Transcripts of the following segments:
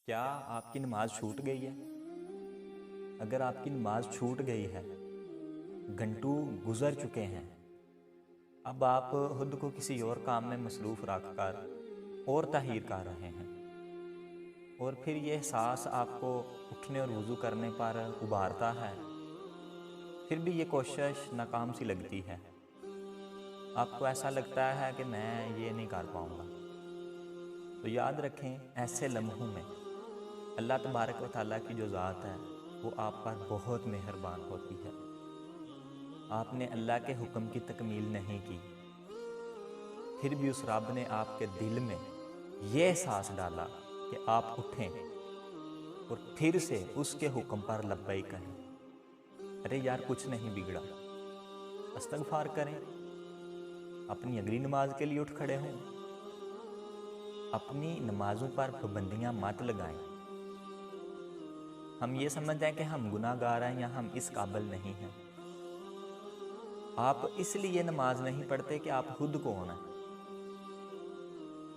کیا آپ کی نماز چھوٹ گئی ہے؟ اگر آپ کی نماز چھوٹ گئی ہے، گھنٹوں گزر چکے ہیں، اب آپ خود کو کسی اور کام میں مصروف رکھ کر اور تحیر کر رہے ہیں، اور پھر یہ احساس آپ کو اٹھنے اور وضو کرنے پر ابھارتا ہے، پھر بھی یہ کوشش ناکام سی لگتی ہے۔ آپ کو ایسا لگتا ہے کہ میں یہ نہیں کر پاؤں گا، تو یاد رکھیں ایسے لمحوں میں اللہ تبارک و تعالیٰ کی جو ذات ہے وہ آپ پر بہت مہربان ہوتی ہے۔ آپ نے اللہ کے حکم کی تکمیل نہیں کی، پھر بھی اس رب نے آپ کے دل میں یہ احساس ڈالا کہ آپ اٹھیں اور پھر سے اس کے حکم پر لبیک کہیں۔ ارے یار، کچھ نہیں بگڑا، استغفار کریں، اپنی اگلی نماز کے لیے اٹھ کھڑے ہوں، اپنی نمازوں پر پابندیاں مت لگائیں۔ ہم یہ سمجھتے ہیں کہ ہم گناہ گار ہیں یا ہم اس قابل نہیں ہیں۔ آپ اس لیے نماز نہیں پڑھتے کہ آپ خود کون ہیں،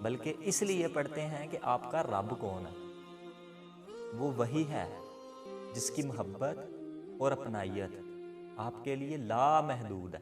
بلکہ اس لیے پڑھتے ہیں کہ آپ کا رب کون ہے۔ وہ وہی ہے جس کی محبت اور اپنائیت آپ کے لیے لامحدود ہے۔